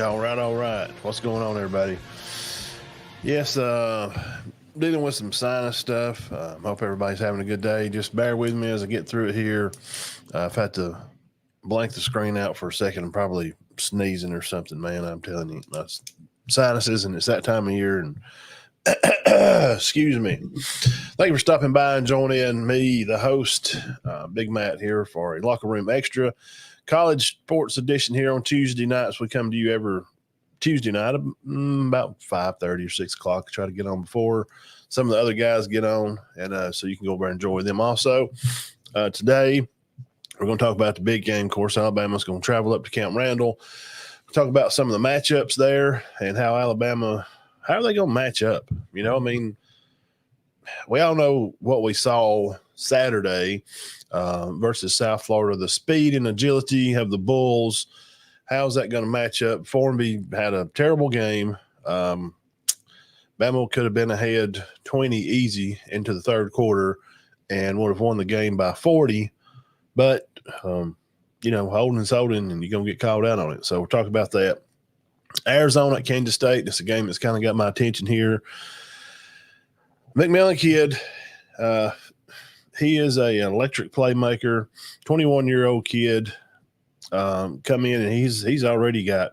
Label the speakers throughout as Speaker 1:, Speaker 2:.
Speaker 1: All right, all right. What's going on, everybody? Yes, dealing with some sinus stuff. Hope everybody's having a good day. Just bear with me as I get through it here. I've had to blank the screen out for a second. I'm probably sneezing or something, man. I'm telling you, that's sinuses, and it's that time of year. And excuse me. Thank you for stopping by and joining in me, the host, Big Matt, here for a Locker Room Extra College Sports Edition here on Tuesday nights. We come to you every Tuesday night about 5:30 or 6 o'clock. Try to get on before some of the other guys get on, and so you can go over and enjoy them also. Today, we're going to talk about the big game. Of course, Alabama's going to travel up to Camp Randall. Talk about some of the matchups there and how Alabama, how are they going to match up? You know, I mean, we all know what we saw Saturday versus South Florida, the speed and agility of the Bulls. How's that going to match up? Formby had a terrible game. Bama could have been ahead 20 easy into the third quarter and would have won the game by 40. But, holding's holding, and you're going to get called out on it. So we'll talk about that. Arizona at Kansas State. It's a game that's kind of got my attention here. McMillan kid, he is an electric playmaker, 21-year-old kid. Come in, and he's already got,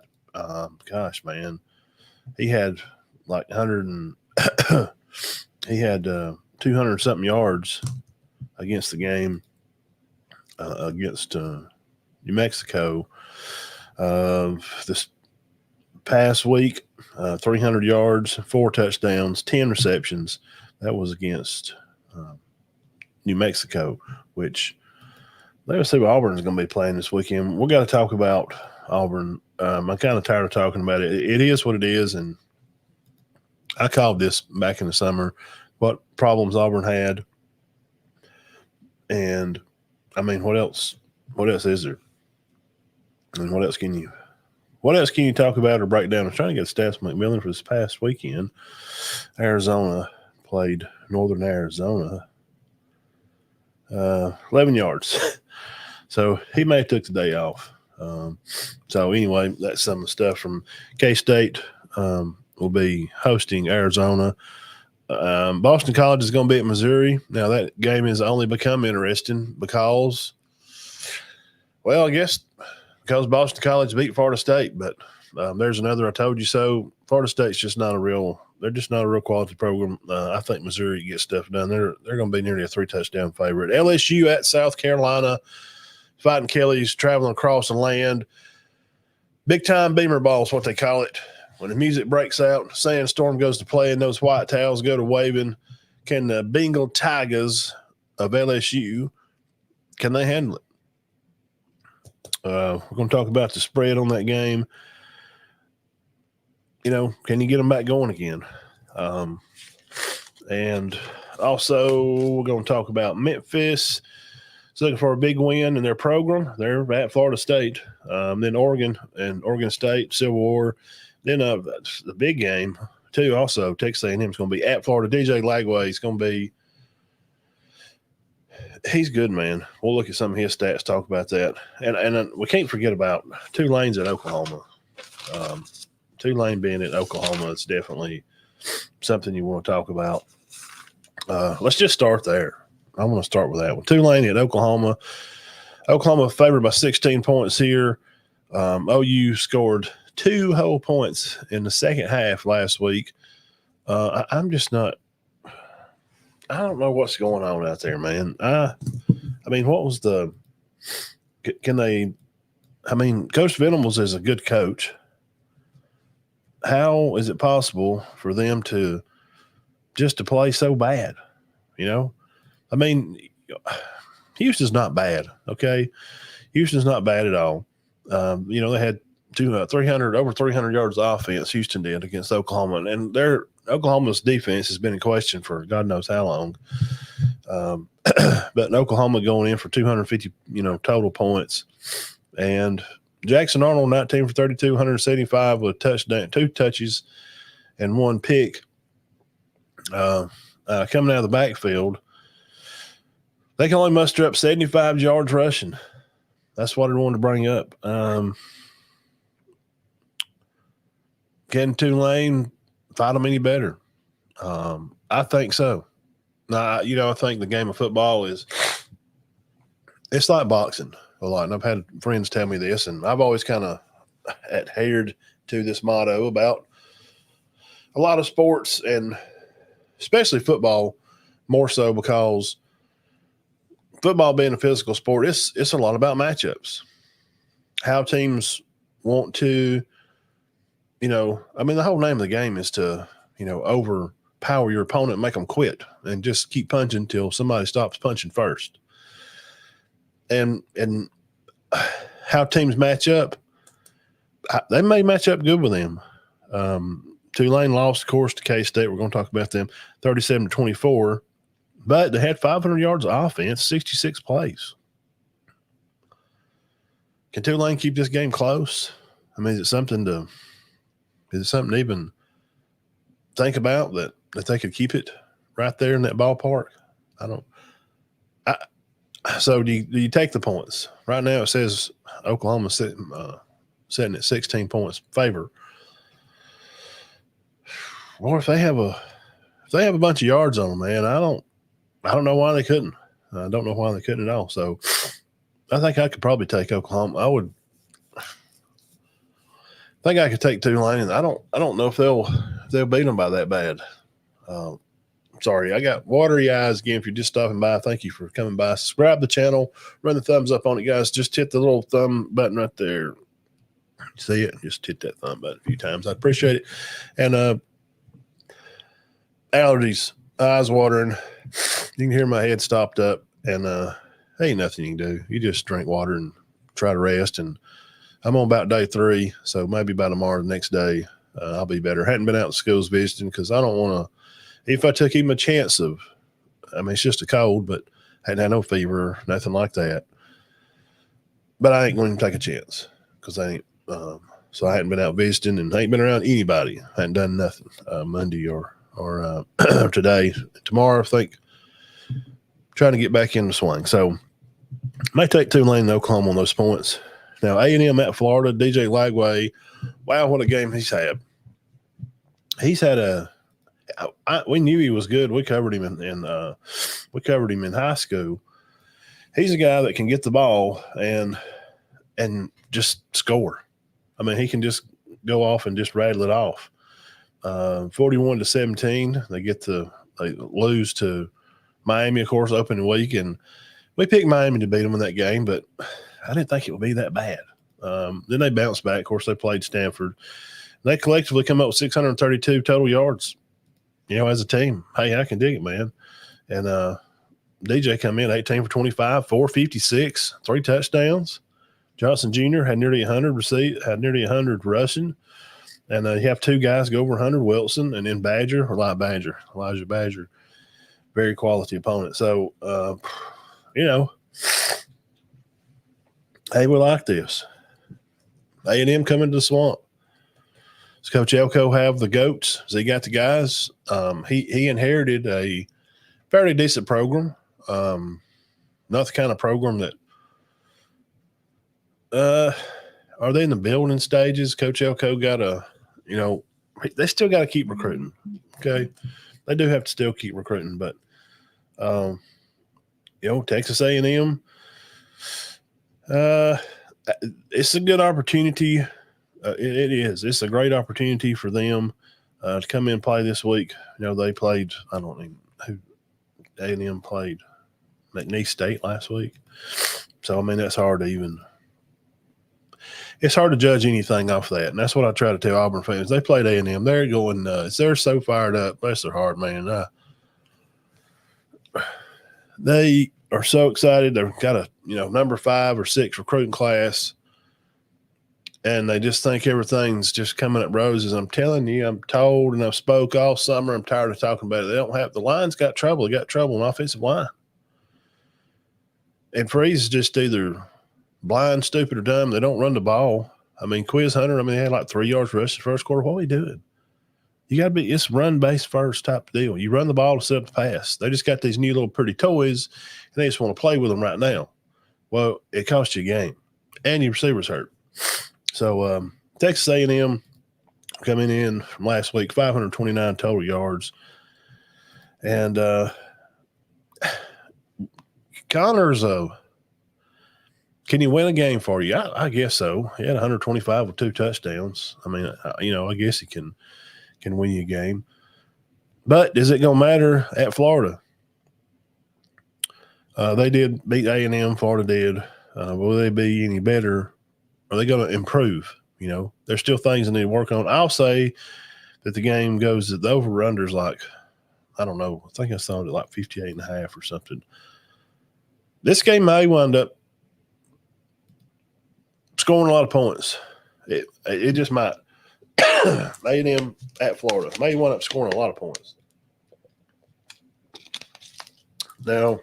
Speaker 1: he had like 100 and he had 200 something yards against the game against New Mexico this past week. 300 yards, 4 touchdowns, 10 receptions. That was against New Mexico, which let's see what Auburn is going to be playing this weekend. We got to talk about Auburn. I'm kind of tired of talking about it. It is what it is, and I called this back in the summer what problems Auburn had. And I mean, what else? What else is there? And what else can you talk about or break down? I was trying to get stats from McMillan for this past weekend. Arizona played Northern Arizona. 11 yards. So he may have took the day off. So anyway, that's some of the stuff from K-State. Will be hosting Arizona. Boston College is going to be at Missouri. Now that game has only become interesting because, well, I guess because Boston College beat Florida State, but there's another I told you so. Florida State's just not a real quality program. I think Missouri gets stuff done. They're going to be nearly a 3-touchdown favorite. LSU at South Carolina, fighting Kelly's traveling across the land. Big time beamer ball is what they call it. When the music breaks out, sandstorm goes to play, and those white towels go to waving. Can the Bengal Tigers of LSU, can they handle it? We're going to talk about the spread on that game. You know, can you get them back going again? And also, we're going to talk about Memphis. It's looking for a big win in their program. They're at Florida State. Then Oregon and Oregon State, Civil War. Then the big game, too, also, Texas A&M is going to be at Florida. DJ Lagway is going to be He's good, man. We'll look at some of his stats, talk about that. And we can't forget about Tulane's at Oklahoma. Tulane being at Oklahoma is definitely something you want to talk about. Let's just start there. I want to start with that one. Tulane at Oklahoma. Oklahoma favored by 16 points here. OU scored 2 whole points in the second half last week. I'm just not. I don't know what's going on out there, man. I mean, what was the? Can they? I mean, Coach Venables is a good coach. How is it possible for them to just to play so bad? You know, I mean, Houston's not bad. Okay, Houston's not bad at all. They had 300 yards of offense. Houston did against Oklahoma, and Oklahoma's defense has been in question for God knows how long. But Oklahoma going in for 250, total points, and Jackson Arnold 19 for 32, 175 with a touchdown, 2 touches, and 1 pick. Coming out of the backfield, they can only muster up 75 yards rushing. That's what I wanted to bring up. Can Tulane fight them any better? I think so. Now, I think the game of football it's like boxing a lot. And I've had friends tell me this, and I've always kind of adhered to this motto about a lot of sports, and especially football, more so because football being a physical sport, it's a lot about matchups. How teams want to, the whole name of the game is to, overpower your opponent and make them quit and just keep punching until somebody stops punching first. And how teams match up, they may match up good with them. Tulane lost, of course, to K-State. We're going to talk about them, 37-24. But they had 500 yards of offense, 66 plays. Can Tulane keep this game close? I mean, is it something to even think about that they could keep it right there in that ballpark? So do you take the points? Right now it says Oklahoma sitting at 16 points favor. Or if they have a bunch of yards on them, man, I don't know why they couldn't. I don't know why they couldn't at all. So I think I could probably take Oklahoma. I think I could take Tulane, and I don't know if they'll beat them by that bad. Sorry, I got watery eyes again. If you're just stopping by, thank you for coming by. Subscribe to the channel, run the thumbs up on it, guys. Just hit the little thumb button right there. See it? Just hit that thumb button a few times. I appreciate it. And allergies, eyes watering. You can hear my head stopped up, and ain't nothing you can do. You just drink water and try to rest. And I'm on about day 3, so maybe by tomorrow, the next day, I'll be better. Hadn't been out in schools visiting because I don't want to. If I took even a chance of, it's just a cold, but hadn't had no fever, nothing like that. But I ain't going to take a chance because I ain't. So I hadn't been out visiting and ain't been around anybody. I hadn't done nothing Monday or today. Tomorrow, I think, trying to get back in the swing. So may take Tulane and Oklahoma on those points. Now, A&M at Florida, DJ Lagway, wow, what a game he's had. He's had we knew he was good. We covered him in high school. He's a guy that can get the ball and just score. I mean, he can just go off and just rattle it off. 41-17. They lose to Miami, of course, opening week, and we picked Miami to beat them in that game, but I didn't think it would be that bad. Then they bounced back. Of course, they played Stanford. They collectively come up with 632 total yards, as a team. Hey, I can dig it, man. And DJ come in 18 for 25, 456, 3 touchdowns. Johnson Jr. had nearly 100 rushing. And you have 2 guys go over 100, Wilson, and then Elijah Badger, very quality opponent. So, hey, we like this. A&M coming to the Swamp. Does Coach Elko have the goats? Has he got the guys? He inherited a fairly decent program. not the kind of program that are they in the building stages? Coach Elko got they still got to keep recruiting. Okay. They do have to still keep recruiting, but Texas A&M, it's a good opportunity. It is. It's a great opportunity for them to come in and play this week. They played, I don't know who A&M played, McNeese State last week. So, that's hard to even – it's hard to judge anything off that. And that's what I try to tell Auburn fans. They played A&M. They're going nuts. They're so fired up. Bless their heart, man. They are so excited. They've got a number 5 or 6 recruiting class, and they just think everything's just coming up roses. I'm telling you, I'm told, and I've spoke all summer. I'm tired of talking about it. They don't have the line's got trouble. They got trouble on offensive line, and Freeze is just either blind, stupid, or dumb. They don't run the ball. Quiz Hunter. They had like 3 yards rush the first quarter. What are we doing? You got to be – it's run-based first type of deal. You run the ball to set up the pass. They just got these new little pretty toys, and they just want to play with them right now. Well, it costs you a game, and your receivers hurt. So Texas A&M coming in from last week, 529 total yards. And Connors, can you win a game for you? I guess so. He had 125 with 2 touchdowns. I guess he can win you a game. But is it going to matter at Florida? They did beat A&M. Florida did. Will they be any better? Are they going to improve? There's still things they need to work on. I'll say that the game goes – the over-under's like, I don't know. I think I saw it at like 58.5 or something. This game may wind up scoring a lot of points. It just might. A&M at Florida may wind up scoring a lot of points. Now,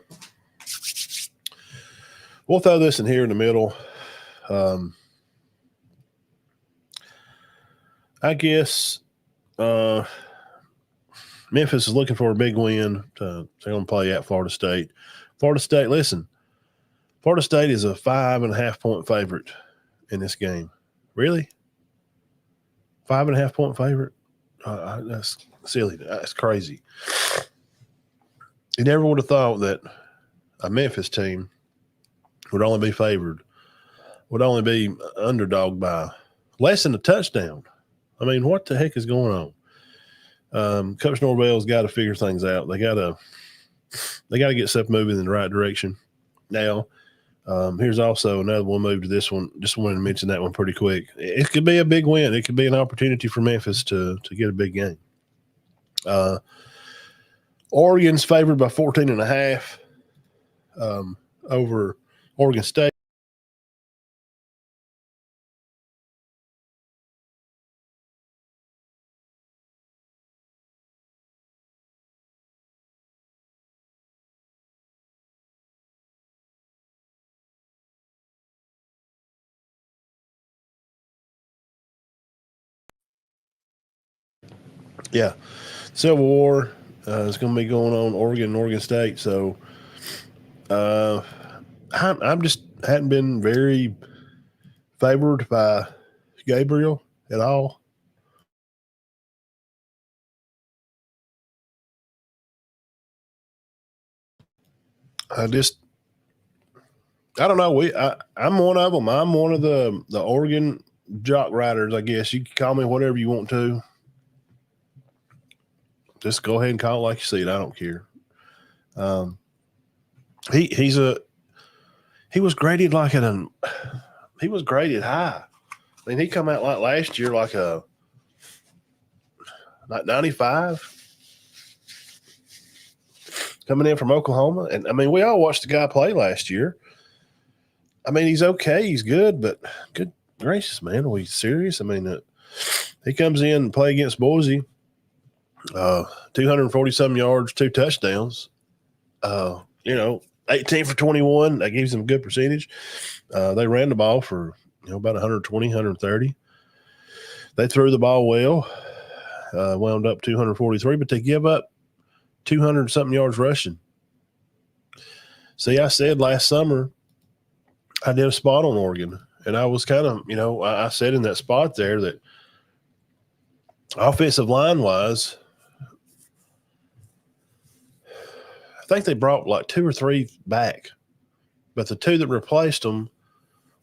Speaker 1: we'll throw this in here in the middle. I guess Memphis is looking for a big win. They're going to play at Florida State. Florida State, listen, Florida State is a 5.5-point favorite in this game. Really? 5.5-point favorite? That's silly. That's crazy. You never would have thought that a Memphis team would only be favored, would only be underdog by less than a touchdown. What the heck is going on? Coach Norvell's got to figure things out. They got to get stuff moving in the right direction. Now, here's also another one move to this one. Just wanted to mention that one pretty quick. It could be a big win. It could be an opportunity for Memphis to get a big game. Oregon's favored by 14.5 over Oregon State. Yeah, Civil War is going to be going on Oregon State. So I'm just hadn't been very favored by Gabriel at all. I don't know. I'm one of them. I'm one of the Oregon jock riders, I guess. You can call me whatever you want to. Just go ahead and call it like you see it. I don't care. He was graded he was graded high. He come out like last year like 95. Coming in from Oklahoma. And we all watched the guy play last year. He's okay. He's good, but good gracious, man. Are we serious? He comes in and play against Boise. 240-some yards, 2 touchdowns. 18 for 21. That gives them a good percentage. They ran the ball for about 120, 130. They threw the ball well. Wound up 243, but they give up 200-something yards rushing. See, I said last summer I did a spot on Oregon, and I was kind of, I said in that spot there that offensive line wise, I think they brought like 2 or 3 back, but the 2 that replaced them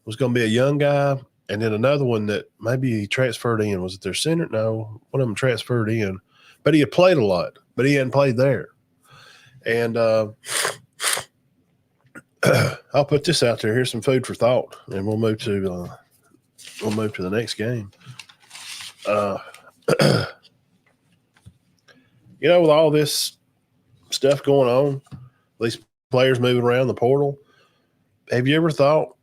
Speaker 1: was going to be a young guy, and then another one that maybe he transferred in. Was it their center? No, one of them transferred in, but he had played a lot, but he hadn't played there. And I'll put this out there. Here's some food for thought, and we'll move to the next game. With all this stuff going on, these players moving around the portal, have you ever thought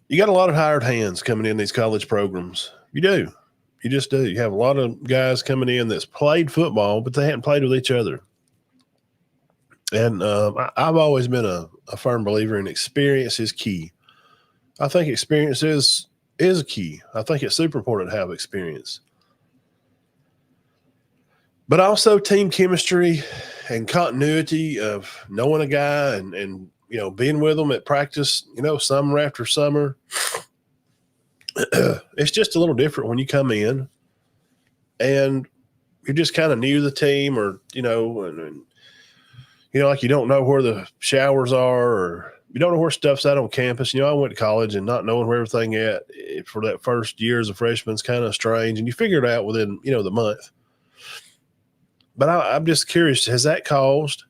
Speaker 1: you got a lot of hired hands coming in these college programs? You do. You just do. You have a lot of guys coming in that's played football, but they hadn't played with each other. And I've always been a firm believer in experience is key. I think experience is key. I think it's super important to have experience. But also team chemistry and continuity of knowing a guy and being with them at practice, summer after summer. It's just a little different when you come in and you're just kind of new to the team, or, like you don't know where the showers are, or you don't know where stuff's at on campus. I went to college and not knowing where everything at for that first year as a freshman is kind of strange, and you figure it out within, the month. But I'm just curious, has that caused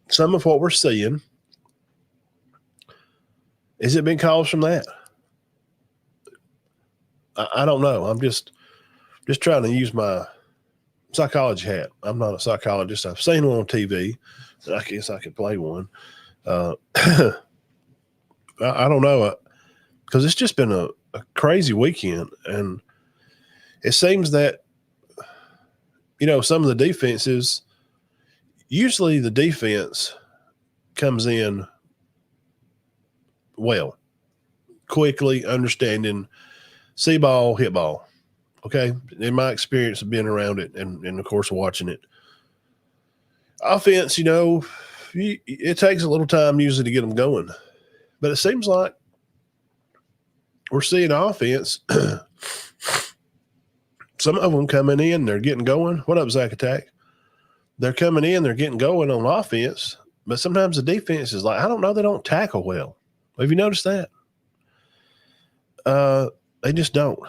Speaker 1: some of what we're seeing? Has it been caused from that? I don't know. I'm just trying to use my psychology hat. I'm not a psychologist. I've seen one on TV. I guess I could play one. I don't know, because it's just been a crazy weekend, and it seems that some of the defenses, usually the defense comes in well, quickly, understanding, see ball, hit ball. Okay. In my experience of being around it and of course, watching it. Offense, it takes a little time usually to get them going. But it seems like we're seeing offense. Some of them coming in, they're getting going. What up, Zach Attack? They're coming in, they're getting going on offense, but sometimes the defense is like, I don't know, they don't tackle well. Have you noticed that? They just don't.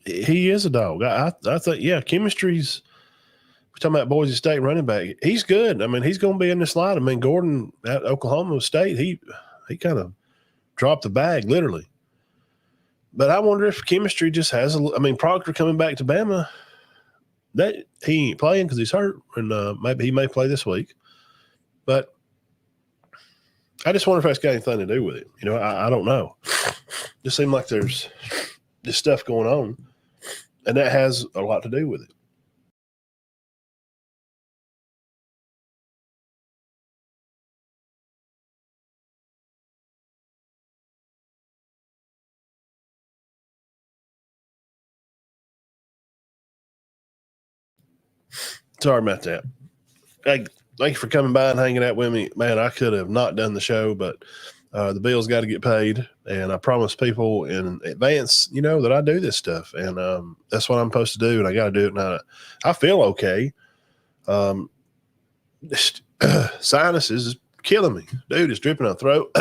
Speaker 1: He is a dog. I think, chemistry's – we're talking about Boise State running back. He's good. I mean, he's going to be in this line. I mean, Gordon at Oklahoma State, he kind of dropped the bag, literally. But I wonder if chemistry just has Proctor coming back to Bama, that he ain't playing because he's hurt, and maybe he may play this week. But I just wonder if that's got anything to do with it. I don't know. Just seems like there's this stuff going on, and that has a lot to do with it. Sorry about that. Hey, thank you for coming by and hanging out with me. Man, I could have not done the show, but the bills got to get paid. And I promise people in advance, that I do this stuff. And that's what I'm supposed to do, and I got to do it now. I feel okay. Sinuses is killing me. Dude, it's dripping on throat.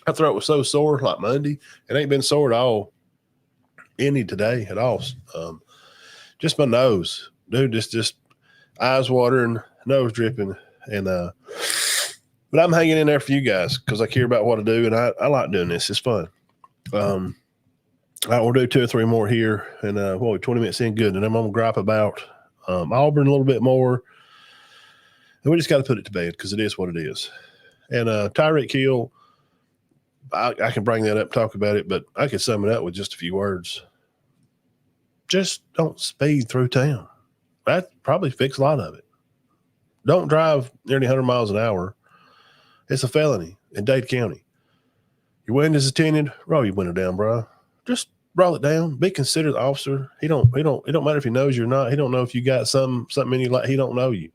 Speaker 1: My throat was so sore like Monday. It ain't been sore at all any today at all. Just my nose. Dude, just eyes watering, nose dripping. And but I'm hanging in there for you guys because I care about what I do, and I like doing this. It's fun. I will do 2 or 3 more here, and 20 minutes in, good. And I'm gonna gripe about Auburn a little bit more, and we just got to put it to bed because it is what it is. And Tyreek Hill, I can bring that up, talk about it, but I can sum it up with just a few words. Just don't speed through town. That probably fix a lot of it. Don't drive nearly 100 miles an hour. It's a felony in Dade County. Your windows is tinted, roll your window down, bro. Just roll it down. Be considered the officer. It don't matter if he knows you or not. He don't know if you got something in you like he don't know you.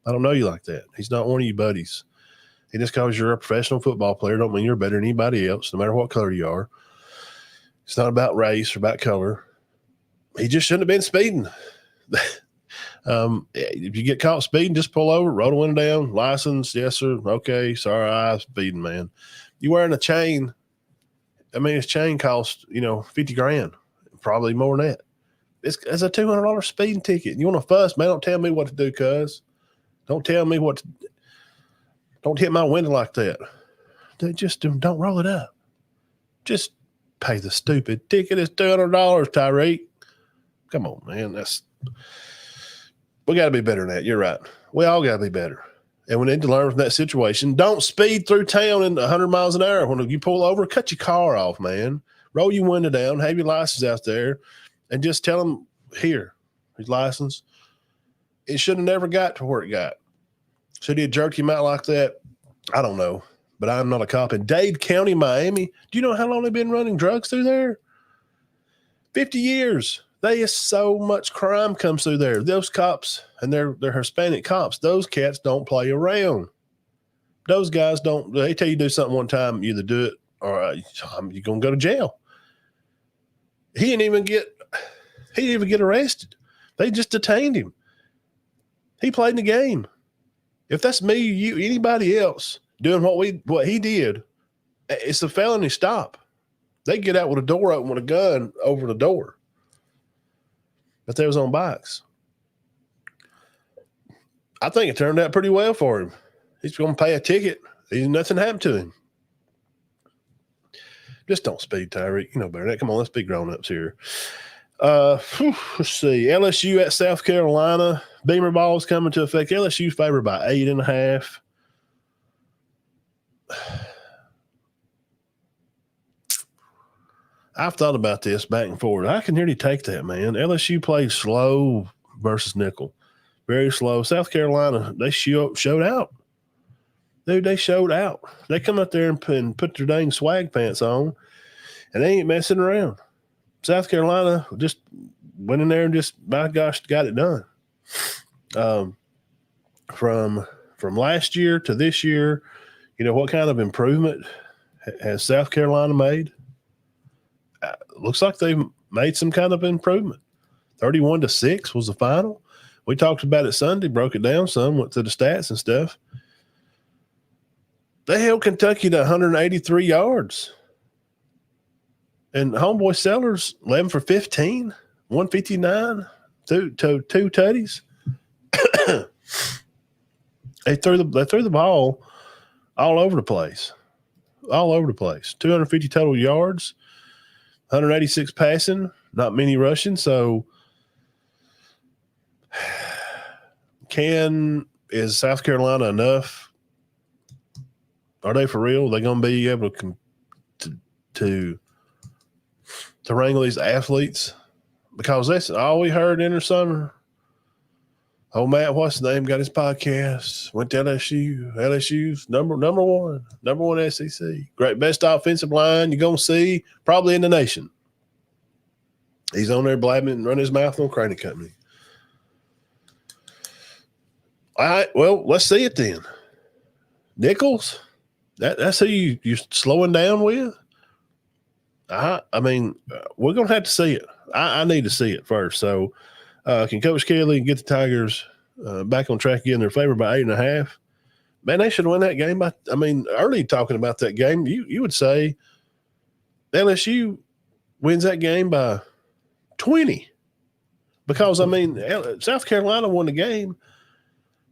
Speaker 1: I don't know you like that. He's not one of you buddies. He just because you're a professional football player don't mean you're better than anybody else, no matter what color you are. It's not about race or about color. He just shouldn't have been speeding. If you get caught speeding, just pull over, roll the window down, license, yes, sir. Okay, sorry, I was speeding, man. You wearing a chain. I mean, his chain costs, $50,000, probably more than that. It's a $200 speeding ticket. You want to fuss, man? Don't tell me what to do, cuz. Don't tell me what to do. Don't hit my window like that. Just don't roll it up. Just pay the stupid ticket. It's $200, Tyreek. Come on, man. We got to be better than that. You're right. We all got to be better. And we need to learn from that situation. Don't speed through town in 100 miles an hour. When you pull over, cut your car off, man. Roll your window down, have your license out there, and just tell them, here, his license. It should have never got to where it got. Should he have jerked him out like that? I don't know. But I'm not a cop. In Dade County, Miami, do you know how long they've been running drugs through there? 50 years. There is so much crime comes through there. Those cops, and they're Hispanic cops, those cats don't play around. Those guys don't. They tell you to do something one time, you either do it or you're going to go to jail. He didn't even get arrested. They just detained him. He played in the game. If that's me, you, anybody else doing what he did, it's a felony stop. They get out with a door open with a gun over the door. But they was on bikes. I think it turned out pretty well for him. He's going to pay a ticket. Nothing happened to him. Just don't speed, Tyreek. You know better than that. Come on, let's be grown-ups here. Let's see. LSU at South Carolina. Beamer ball is coming to effect. LSU favored by 8.5. I've thought about this back and forth. I can nearly take that, man. LSU played slow versus nickel. Very slow. South Carolina, they showed out. Dude, they showed out. They come out there and put their dang swag pants on, and they ain't messing around. South Carolina just went in there and just, by gosh, got it done. From last year to this year, what kind of improvement has South Carolina made? Looks like they've made some kind of improvement. 31-6 was the final. We talked about it Sunday, broke it down some, went through the stats and stuff. They held Kentucky to 183 yards. And homeboy Sellers, 11 for 15, 159, two tutties. They threw the ball all over the place. All over the place. 250 total yards, 186 passing, not many rushing. So is South Carolina enough? Are they for real? Are they going to be able to wrangle these athletes? Because that's all we heard in the summer. Oh, Matt, what's his name? Got his podcast. Went to LSU. LSU's number one SEC. Great, best offensive line you're going to see probably in the nation. He's on there blabbing and running his mouth on Craney Company. All right, well, let's see it then. Nichols, that's who you're slowing down with? I mean, we're going to have to see it. I need to see it first. So, can Coach Kelly get the Tigers back on track again? They're favored by 8.5. Man, they should win that game. Early talking about that game, you would say LSU wins that game by 20. Because, South Carolina won the game.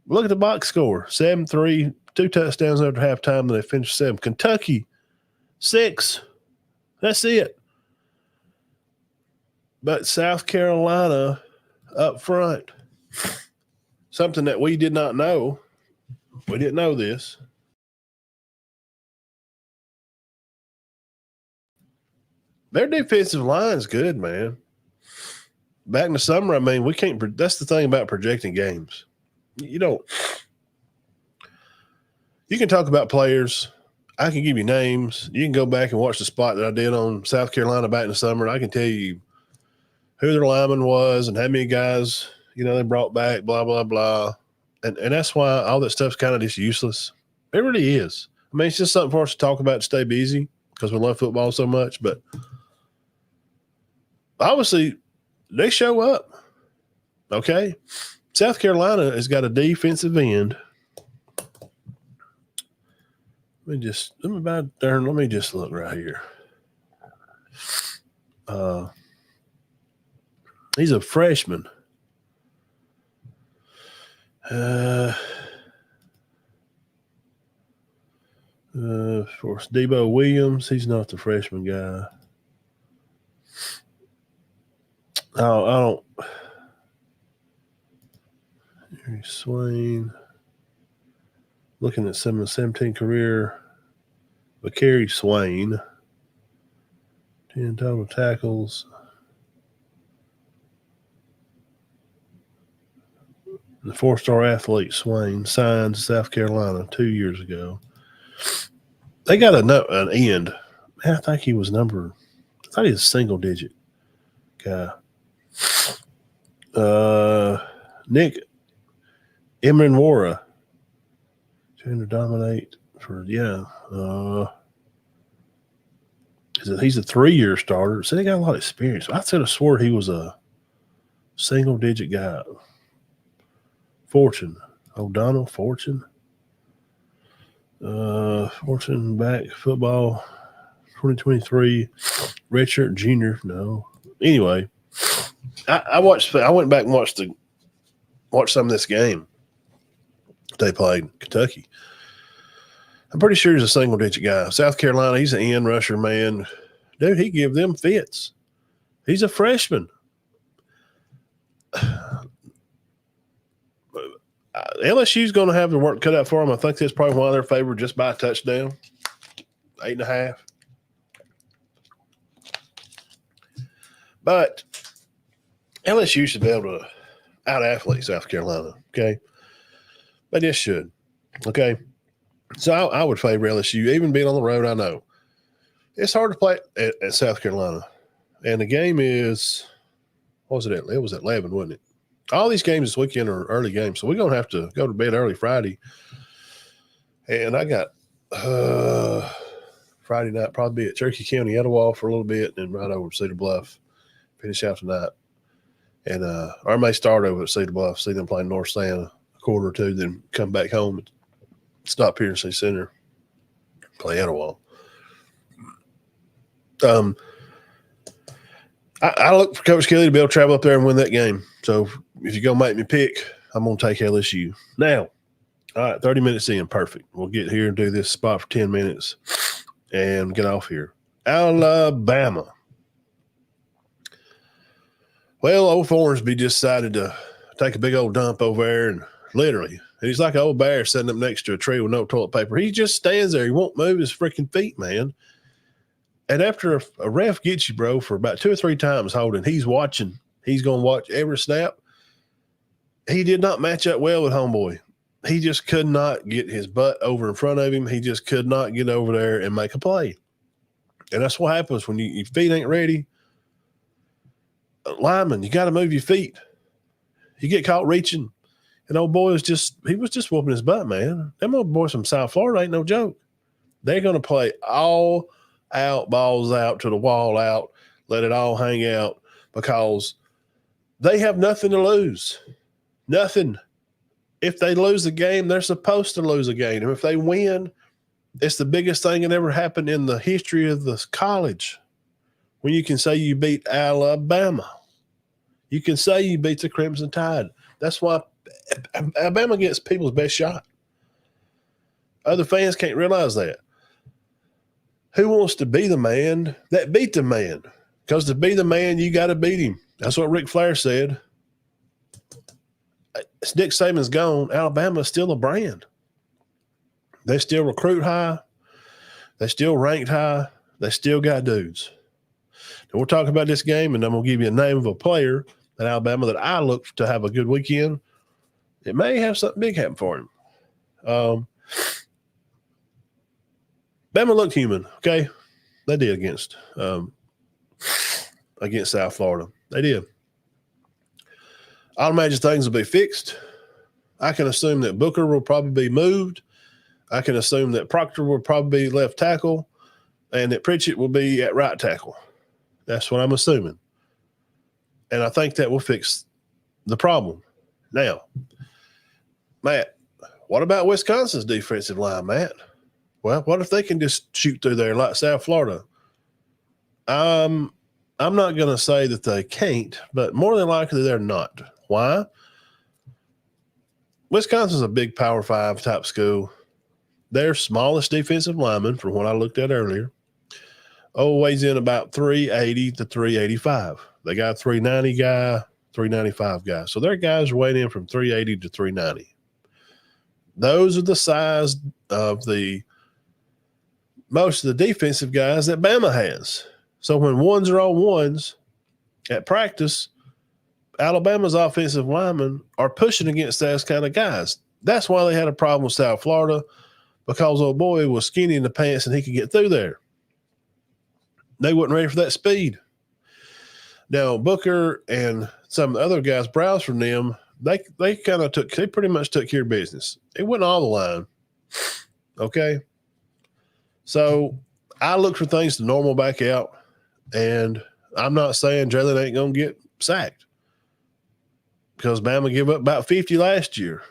Speaker 1: Look at the box score, 7-3, 2 touchdowns after halftime, and they finished 7. Kentucky, 6. That's it. But South Carolina up front, something that we did not know. We didn't know this. Their defensive line is good, man. Back in the summer, we can't – that's the thing about projecting games. You can talk about players. I can give you names. You can go back and watch the spot that I did on South Carolina back in the summer. I can tell you who their lineman was and how many guys, they brought back, blah, blah, blah. And that's why all that stuff's kind of just useless. It really is. I mean, it's just something for us to talk about to stay busy because we love football so much. But obviously, they show up. Okay? South Carolina has got a defensive end. Let me just look right here. He's a freshman. For Debo Williams, he's not the freshman guy. I don't. Harry Swain. Looking at 17 career. Bakari Swain. 10 total tackles. The 4-star athlete Swain signed South Carolina 2 years ago. They got an end. I think he was I thought he was a single digit guy. Nick Imranwara. Trying to dominate for, he's a 3-year starter. So they got a lot of experience. I could have swore he was a single digit guy. O'Donnell Fortune. Fortune back football 2023. Redshirt junior. No. Anyway, I went back and watched some of this game they played Kentucky. I'm pretty sure he's a single digit guy. South Carolina, he's an end rusher, man. Dude, he give them fits. He's a freshman. LSU's going to have the work cut out for them. I think that's probably why they're favored just by a touchdown. 8.5. But LSU should be able to out-athlete South Carolina, okay? They just should, okay? So I would favor LSU, even being on the road. I know it's hard to play at South Carolina, and the game is what was it? It was at 11, wasn't it? All these games this weekend are early games, so we're gonna have to go to bed early Friday. And I got Friday night probably be at Cherokee County, Etowah for a little bit, and right over to Cedar Bluff. Finish out tonight, and I may start over at Cedar Bluff, see them play North Santa a quarter or two, then come back home and stop here and see Center, play Etowah. I look for Coach Kelly to be able to travel up there and win that game. So if you're going to make me pick, I'm going to take LSU. Now, all right, 30 minutes in, perfect. We'll get here and do this spot for 10 minutes and get off here. Alabama. Well, old Thornsby decided to take a big old dump over there, and literally, he's like an old bear sitting up next to a tree with no toilet paper. He just stands there. He won't move his freaking feet, man. And after a ref gets you, bro, for about 2 or 3 times holding, he's watching. He's going to watch every snap. He did not match up well with homeboy. He just could not get his butt over in front of him. He just could not get over there and make a play. And that's what happens when your feet ain't ready. Lineman, you got to move your feet. You get caught reaching. And old boy was just whooping his butt, man. Them old boys from South Florida ain't no joke. They're going to play all out, balls out to the wall out, let it all hang out because they have nothing to lose. Nothing. If they lose the game, they're supposed to lose a game. And if they win, it's the biggest thing that ever happened in the history of the college. When you can say you beat Alabama. You can say you beat the Crimson Tide. That's why Alabama gets people's best shot. Other fans can't realize that. Who wants to be the man that beat the man? Because to be the man, you got to beat him. That's what Ric Flair said. Nick Saban's gone. Alabama's still a brand. They still recruit high. They still ranked high. They still got dudes. And we'll talk about this game, and I'm going to give you a name of a player at Alabama that I look to have a good weekend. It may have something big happen for him. Bama looked human. Okay, they did against South Florida. They did. I'll imagine things will be fixed. I can assume that Booker will probably be moved. I can assume that Proctor will probably be left tackle and that Pritchett will be at right tackle. That's what I'm assuming. And I think that will fix the problem. Now, Matt, what about Wisconsin's defensive line, Matt? Well, what if they can just shoot through there like South Florida? I'm not going to say that they can't, but more than likely they're not. Why? Wisconsin's a big Power 5 type school. Their smallest defensive lineman, from what I looked at earlier, weighs in about 380 to 385. They got a 390 guy, 395 guy. So their guys are weighing in from 380 to 390. Those are the size of most of the defensive guys that Bama has. So when ones are on ones at practice, Alabama's offensive linemen are pushing against those kind of guys. That's why they had a problem with South Florida, because old boy was skinny in the pants and he could get through there. They wasn't ready for that speed. Now, Booker and some of the other guys, Browse from them, they pretty much took care of business. It wasn't all the line. Okay. So I look for things to normal back out, and I'm not saying Jalen ain't going to get sacked because Bama gave up about 50 last year.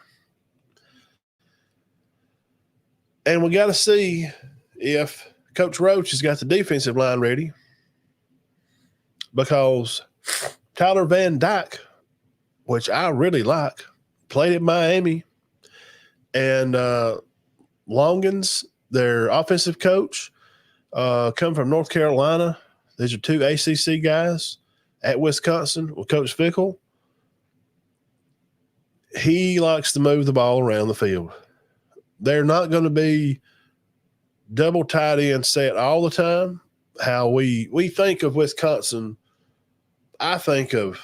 Speaker 1: And we got to see if Coach Roach has got the defensive line ready, because Tyler Van Dyke, which I really like, played at Miami, and Longans, their offensive coach, come from North Carolina. These are two ACC guys at Wisconsin with Coach Fickle. He likes to move the ball around the field. They're not going to be double tight end set all the time. How we think of Wisconsin, I think of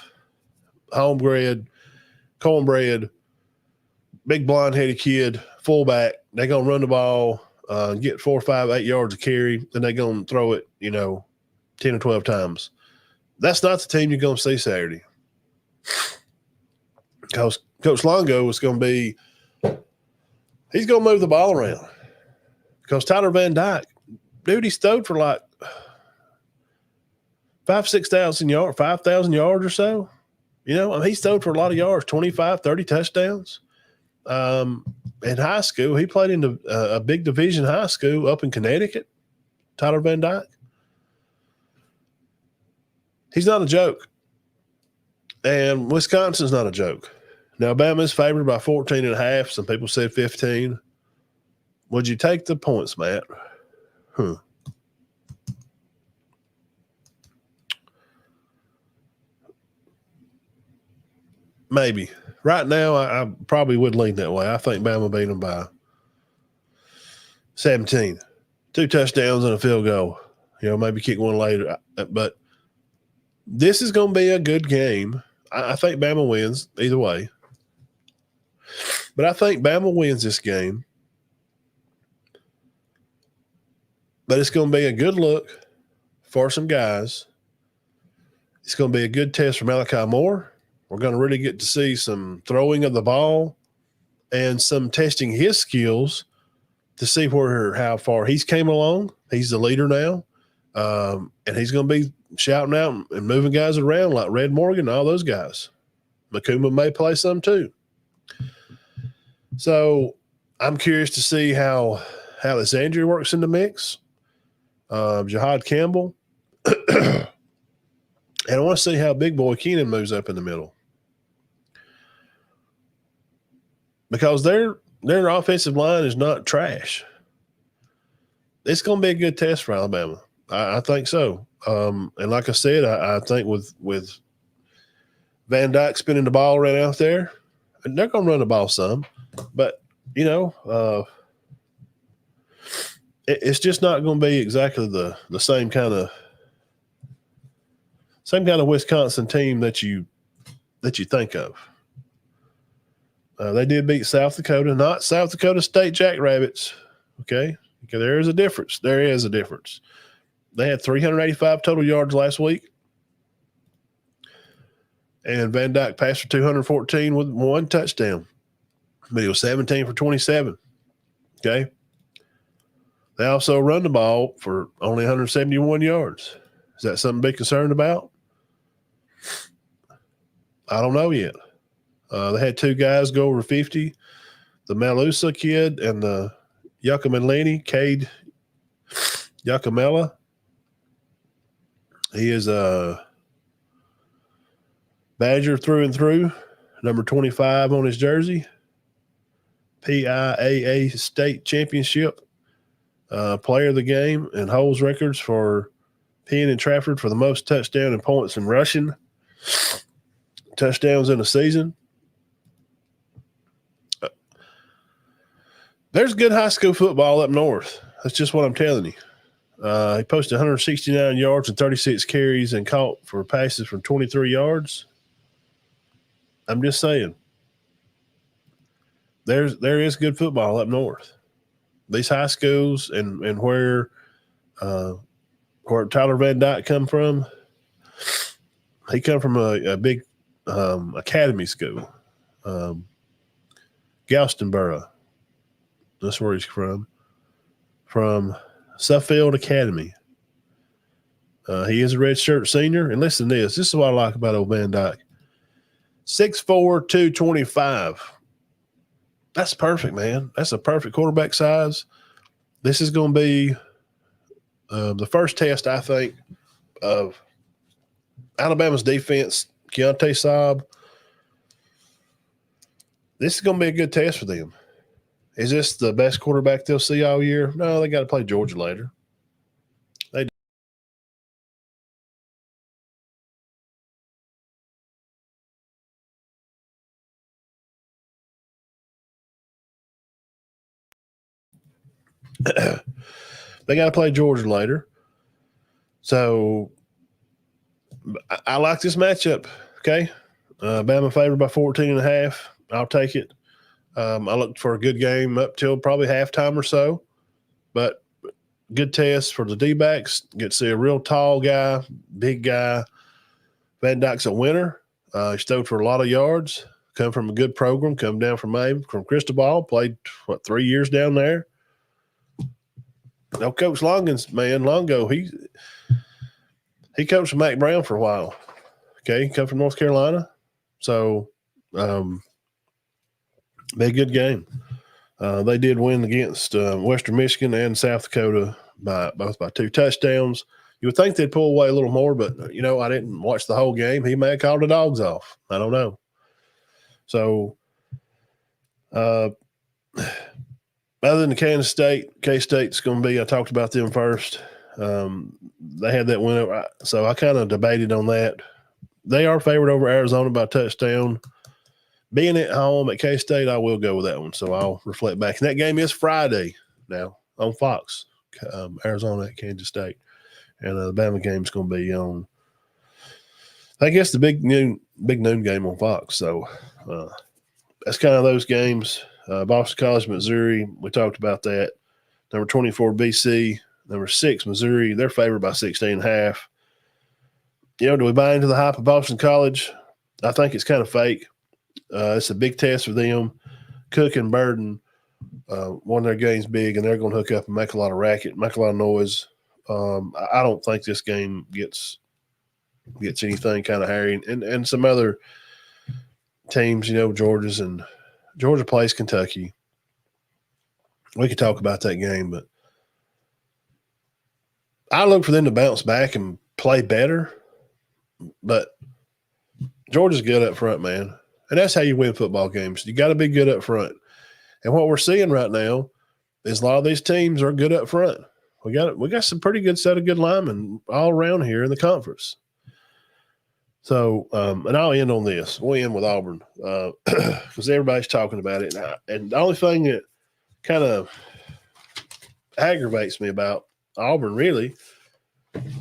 Speaker 1: homebred, cornbread, big blonde-headed kid, fullback. They're going to run the ball, get 4, 5, 8 yards of carry, then they're going to throw it, 10 or 12 times. That's not the team you're going to see Saturday. Because Coach Longo is going to be – he's going to move the ball around. Because Tyler Van Dyke, dude, he's throwed for like 5,000 yards or so. He's throwed for a lot of yards, 25, 30 touchdowns. In high school, he played in a big division high school up in Connecticut, Tyler Van Dyke. He's not a joke. And Wisconsin's not a joke. Now, Bama's favored by 14.5. Some people said 15. Would you take the points, Matt? Maybe. Right now, I probably would lean that way. I think Bama beat them by 17. 2 touchdowns and a field goal. Maybe kick one later. But this is going to be a good game. I think Bama wins either way. But I think Bama wins this game. But it's going to be a good look for some guys. It's going to be a good test for Malachi Moore. We're going to really get to see some throwing of the ball and some testing his skills to see how far he's came along. He's the leader now. And he's going to be shouting out and moving guys around like Red Morgan and all those guys. Makuma may play some too. So I'm curious to see how Alexandria works in the mix. Jahad Campbell. And I want to see how big boy Keenan moves up in the middle. Because their offensive line is not trash. It's going to be a good test for Alabama. I think so. And like I said, I think with Van Dyke spinning the ball around out there, and they're going to run the ball some. But, it's just not going to be exactly the same kind of Wisconsin team that you think of. They did beat South Dakota, not South Dakota State Jackrabbits. Okay, Okay, there is a difference. There is a difference. They had 385 total yards last week. And Van Dyke passed for 214 with one touchdown. But he was 17 for 27. Okay. They also run the ball for only 171 yards. Is that something to be concerned about? I don't know yet. They had two guys go over 50. The Malusa kid and the Yakimelini, Cade Yakamela. He is a Badger through and through, number 25 on his jersey. PIAA state championship player of the game and holds records for Penn and Trafford for the most touchdown and points in rushing touchdowns in a season. There's good high school football up north. That's just what I'm telling you. He posted 169 yards and 36 carries and caught for passes from 23 yards. I'm just saying. There is good football up north. These high schools and where Tyler Van Dyke come from, he come from a big academy school, Galstonboro. That's where he's from Suffield Academy. He is a redshirt senior. And listen to this. This is what I like about old Van Dyke. 6'4", 225. That's perfect, man. That's a perfect quarterback size. This is going to be the first test, I think, of Alabama's defense. Keontae Saab. This is going to be a good test for them. Is this the best quarterback they'll see all year? No, they got to play Georgia later. They got to play Georgia later. So I like this matchup. Okay. Bama favored by 14.5. I'll take it. I looked for a good game up till probably halftime or so, but good test for the D-backs. Get to see a real tall guy, big guy. Van Dyke's a winner. He stowed for a lot of yards, come from a good program, come down from Cristobal, played, 3 years down there. Now, Coach Longo, he coached Mac Brown for a while. Okay, he come from North Carolina. So, be a good game. They did win against Western Michigan and South Dakota both by 2 touchdowns. You would think they'd pull away a little more, but, I didn't watch the whole game. He may have called the dogs off. I don't know. So, other than Kansas State, K-State's going to be – I talked about them first. They had that win over, so I kind of debated on that. They are favored over Arizona by a touchdown. Being at home at K-State, I will go with that one, so I'll reflect back. And that game is Friday now on Fox, Arizona at Kansas State. And the Bama game is going to be on, I guess, the big noon game on Fox. So that's kind of those games. Boston College, Missouri, we talked about that. Number 24, BC. Number 6, Missouri. They're favored by 16.5. Do we buy into the hype of Boston College? I think it's kind of fake. It's a big test for them. Cook and Burden won their games big, and they're going to hook up and make a lot of racket, make a lot of noise. I don't think this game gets anything kind of hairy. And some other teams, Georgia plays Kentucky. We could talk about that game, but I look for them to bounce back and play better. But Georgia's good up front, man. And that's how you win football games. You got to be good up front. And what we're seeing right now is a lot of these teams are good up front. We got some pretty good set of good linemen all around here in the conference. So, and I'll end on this. We'll end with Auburn because everybody's talking about it. And the only thing that kind of aggravates me about Auburn really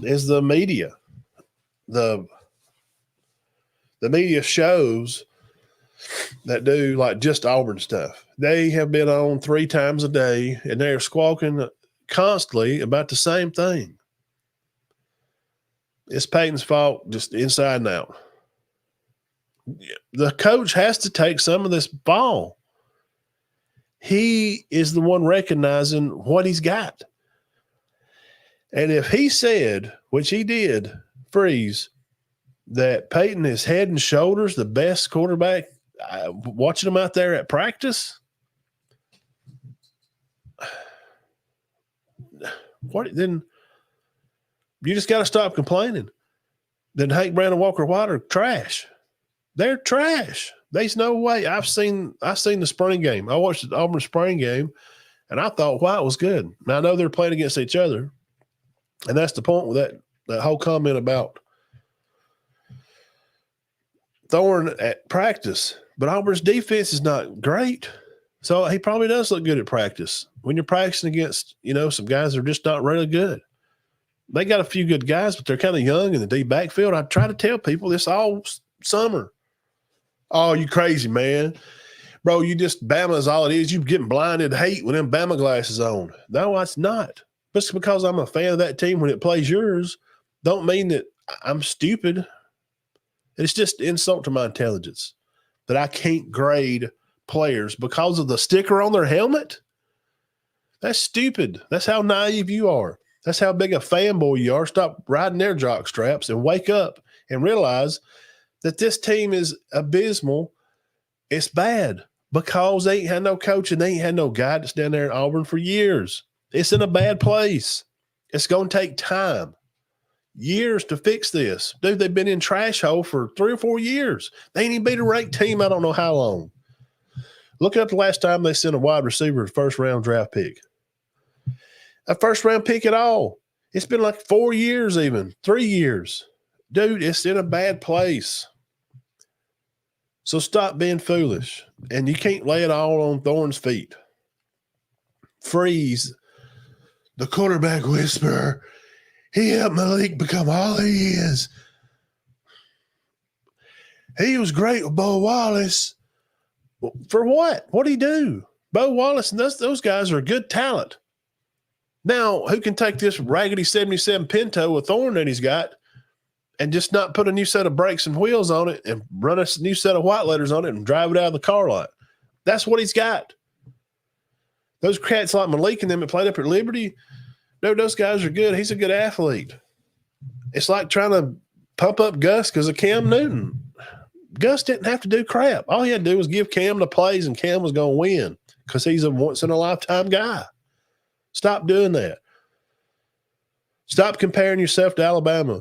Speaker 1: is the media. The media shows that do like just Auburn stuff. They have been on 3 times a day, and they're squawking constantly about the same thing. It's Peyton's fault, just inside and out. The coach has to take some of this ball. He is the one recognizing what he's got. And if he said, which he did, Freeze, that Peyton is head and shoulders the best quarterback, watching him out there at practice, then you just got to stop complaining. Then Hank, Brandon, Walker White are trash. They're trash. There's no way. I've seen the spring game. I watched the Auburn spring game, and I thought White was good. Now I know they're playing against each other, and that's the point with that whole comment about Thorne at practice. But Auburn's defense is not great, so he probably does look good at practice. When you're practicing against, some guys that are just not really good. They got a few good guys, but they're kind of young in the deep backfield. I try to tell people this all summer. Oh, you crazy, man. Bro, Bama is all it is. You getting blinded hate with them Bama glasses on. No, it's not. Just because I'm a fan of that team when it plays yours don't mean that I'm stupid. It's just insult to my intelligence that I can't grade players because of the sticker on their helmet. That's stupid. That's how naive you are. That's how big a fanboy you are. Stop riding their jock straps and wake up and realize that this team is abysmal. It's bad because they ain't had no coach and they ain't had no guidance down there in Auburn for years. It's in a bad place. It's going to take time, years to fix this. Dude, they've been in trash hole for 3 or 4 years. They ain't even beat a ranked team I don't know how long. Look up the last time they sent a wide receiver a first-round draft pick. A first-round pick at all. It's been like 4 years even, 3 years. Dude, it's in a bad place. So stop being foolish. And you can't lay it all on Thorne's feet. Freeze, the quarterback whisperer. He helped Malik become all he is. He was great with Bo Wallace. For what? What did he do? Bo Wallace and those guys are good talent. Now, who can take this raggedy 77 Pinto with Thorne that he's got and just not put a new set of brakes and wheels on it and run a new set of white letters on it and drive it out of the car lot? That's what he's got. Those cats like Malik and them that played up at Liberty, no, those guys are good. He's a good athlete. It's like trying to pump up Gus because of Cam Newton. Gus didn't have to do crap. All he had to do was give Cam the plays and Cam was going to win because he's a once-in-a-lifetime guy. Stop doing that. Stop comparing yourself to Alabama.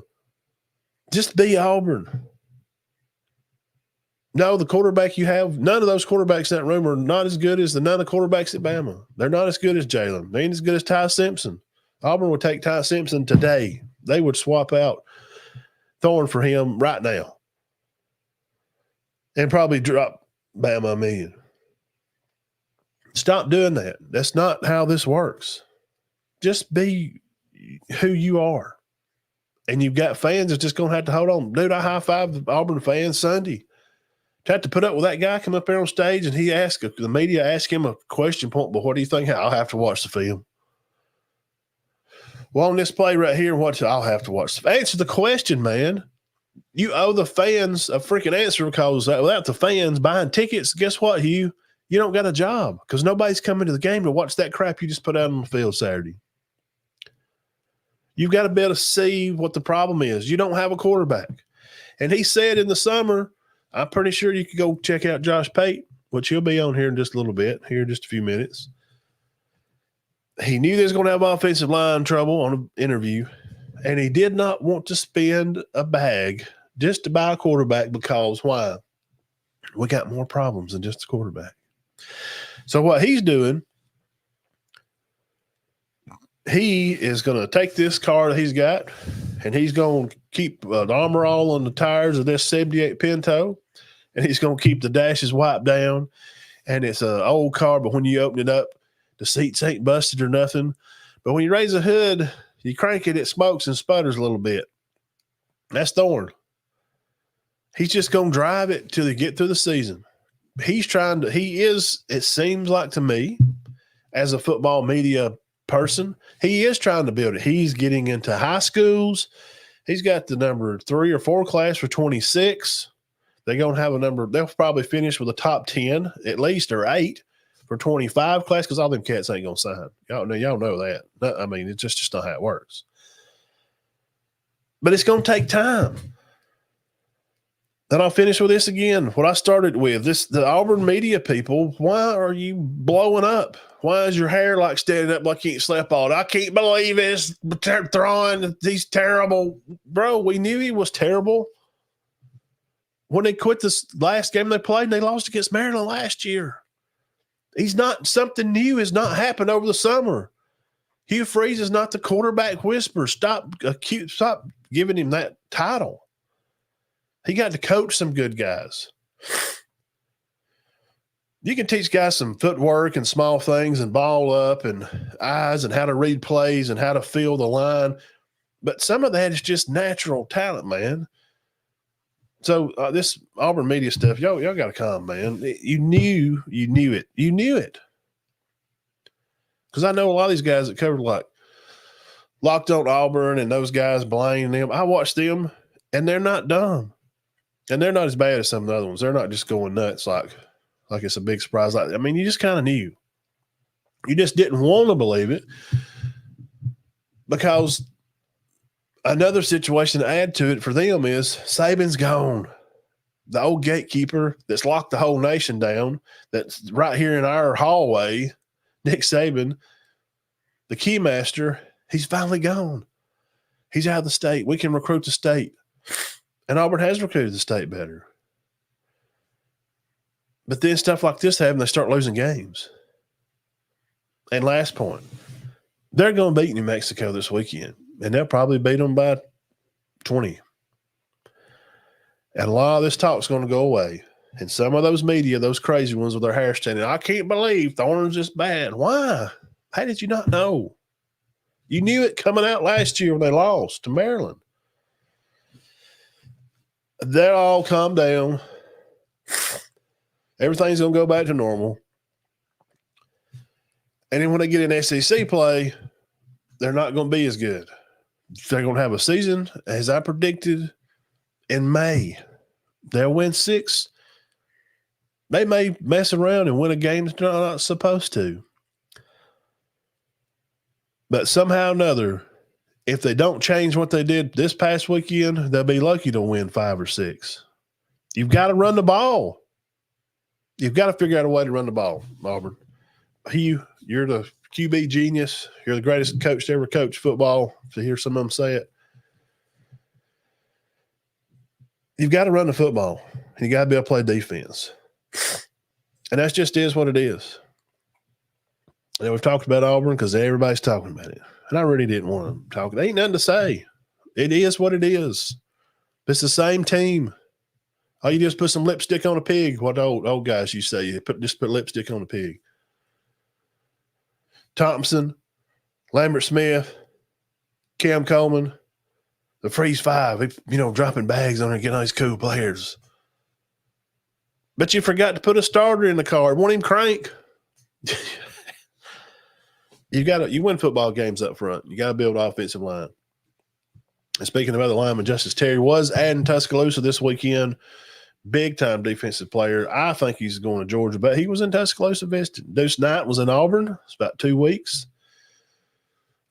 Speaker 1: Just be Auburn. No, the quarterback you have, none of those quarterbacks in that room are not as good as the none of the quarterbacks at Bama. They're not as good as Jalen. They ain't as good as Ty Simpson. Auburn would take Ty Simpson today. They would swap out Thorne for him right now and probably drop Bama a million. Stop doing that. That's not how this works. Just be who you are. And you've got fans that's just going to have to hold on. Dude, I high-fived the Auburn fans Sunday. Had to put up with that guy come up there on stage and the media asked him a question point, but what do you think? I'll have to watch the film. Well, on this play right here, I'll have to watch. Answer the question, man. You owe the fans a freaking answer because without the fans buying tickets, guess what, Hugh? You don't got a job because nobody's coming to the game to watch that crap you just put out on the field Saturday. You've got to be able to see what the problem is. You don't have a quarterback. And he said in the summer, I'm pretty sure you could go check out Josh Pate, which he'll be on here in just a little bit, here in just a few minutes. He knew they was going to have offensive line trouble on an interview, and he did not want to spend a bag just to buy a quarterback because why? We got more problems than just a quarterback. So what he's doing, he is going to take this car that he's got, and he's going to keep the armor all on the tires of this 78 Pinto, and he's going to keep the dashes wiped down. And it's an old car, but when you open it up, the seats ain't busted or nothing. But when you raise the hood, you crank it, it smokes and sputters a little bit. That's Thorne. He's just going to drive it till they get through the season. It seems like to me, as a football media person. He is trying to build it. He's getting into high schools. He's got the number 3 or 4 class for 26. They're going to have a number. They'll probably finish with a top 10 at least, or 8 for 25 class, because all them cats ain't going to sign. Y'all know that. I mean, it's just not how it works. But it's going to take time. Then I'll finish with this again. What I started with, the Auburn media people, why are you blowing up? Why is your hair like standing up like you ain't slept all day? I can't believe it's throwing. He's terrible. Bro, we knew he was terrible. When they quit this last game they played, they lost against Maryland last year. He's not, something new has not happened over the summer. Hugh Freeze is not the quarterback whisperer. Stop giving him that title. He got to coach some good guys. You can teach guys some footwork and small things and ball up and eyes and how to read plays and how to feel the line. But some of that is just natural talent, man. So this Auburn media stuff, y'all got to come, man. You knew it. You knew it. Because I know a lot of these guys that covered like Locked On Auburn and those guys blaming them. I watched them, and they're not dumb. And they're not as bad as some of the other ones. They're not just going nuts like it's a big surprise. You just kind of knew. You just didn't want to believe it, because another situation to add to it for them is Saban's gone. The old gatekeeper that's locked the whole nation down, that's right here in our hallway, Nick Saban, the keymaster, he's finally gone. He's out of the state. We can recruit the state. And Auburn has recruited the state better. But then stuff like this happens, they start losing games. And last point, they're going to beat New Mexico this weekend, and they'll probably beat them by 20. And a lot of this talk's going to go away. And some of those media, those crazy ones with their hair standing, I can't believe Thorne's this bad. Why? How did you not know? You knew it coming out last year when they lost to Maryland. They'll all calm down. Everything's going to go back to normal. And then when they get in SEC play, they're not going to be as good. They're going to have a season, as I predicted, in May. They'll win 6. They may mess around and win a game they're not supposed to. But somehow or another, if they don't change what they did this past weekend, they'll be lucky to win 5 or 6. You've got to run the ball. You've got to figure out a way to run the ball, Auburn. You're the QB genius. You're the greatest coach to ever coach football, to hear some of them say it. You've got to run the football. You got to be able to play defense. And that's just is what it is. And we've talked about Auburn because everybody's talking about it. And I really didn't want to talk. There ain't nothing to say. It is what it is. It's the same team. All you do is put some lipstick on a pig. What the old guys you say, you just put lipstick on a pig. Thompson, Lambert Smith, Cam Coleman, the Freeze 5, dropping bags on there, getting all these cool players. But you forgot to put a starter in the card. Won't even crank. You win football games up front. You got to build offensive line. And speaking of other linemen, Justice Terry was adding Tuscaloosa this weekend. Big-time defensive player. I think he's going to Georgia, but he was in Tuscaloosa visiting. Deuce Knight was in Auburn. It's about 2 weeks.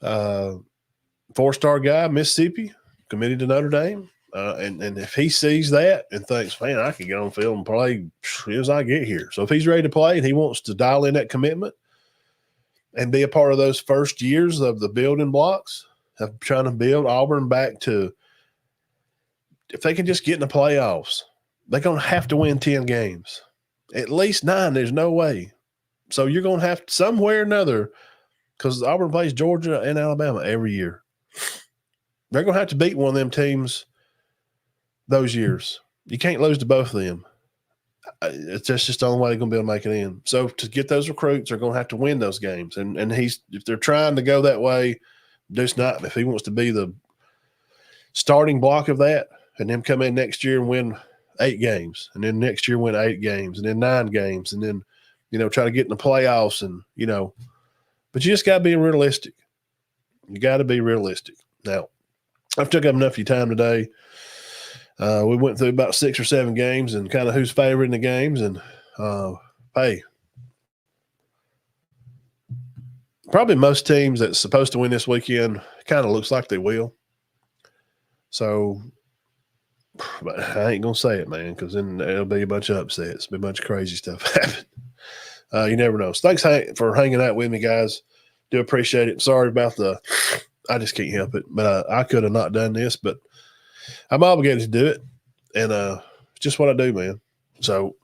Speaker 1: 4-star guy, Mississippi, committed to Notre Dame. And if he sees that and thinks, man, I can get on field and play as soon as I get here. So if he's ready to play and he wants to dial in that commitment and be a part of those first years of the building blocks of trying to build Auburn back to, if they can just get in the playoffs, they're going to have to win 10 games. At least 9, there's no way. So you're going to have to, somewhere or another, because Auburn plays Georgia and Alabama every year. They're going to have to beat one of them teams those years. You can't lose to both of them. It's just the only way they're going to be able to make it in. So to get those recruits, they're going to have to win those games. And if they're trying to go that way, Deuce Knight, if he wants to be the starting block of that, and then come in next year and win 8 games, and then next year win 8 games, and then 9 games, and then, try to get in the playoffs and, But you just got to be realistic. You got to be realistic. Now, I've took up enough of your time today. We went through about 6 or 7 games and kind of who's favored in the games. And, hey, probably most teams that's supposed to win this weekend kind of looks like they will. So, but I ain't going to say it, man, because then it'll be a bunch of upsets, be a bunch of crazy stuff happen. You never know. So thanks for hanging out with me, guys. Do appreciate it. Sorry about I just can't help it. But I could have not done this, but I'm obligated to do it. And it's just what I do, man. So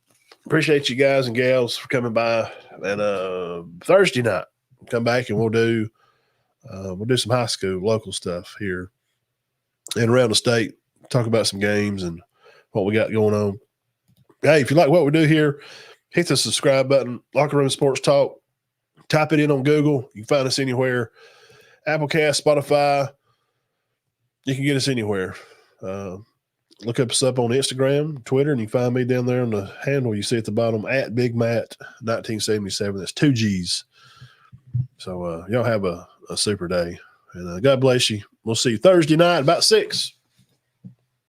Speaker 1: appreciate you guys and gals for coming by. And Thursday night, come back and we'll do some high school local stuff here and around the state. Talk about some games and what we got going on. Hey, if you like what we do here, hit the subscribe button. Locker Room Sports Talk. Type it in on Google. You can find us anywhere. Applecast, Spotify. You can get us anywhere. Look us up on Instagram, Twitter, and you can find me down there on the handle you see at the bottom, at Big Matt 1977. That's 2 G's. So y'all have a super day. And God bless you. We'll see you Thursday night about 6.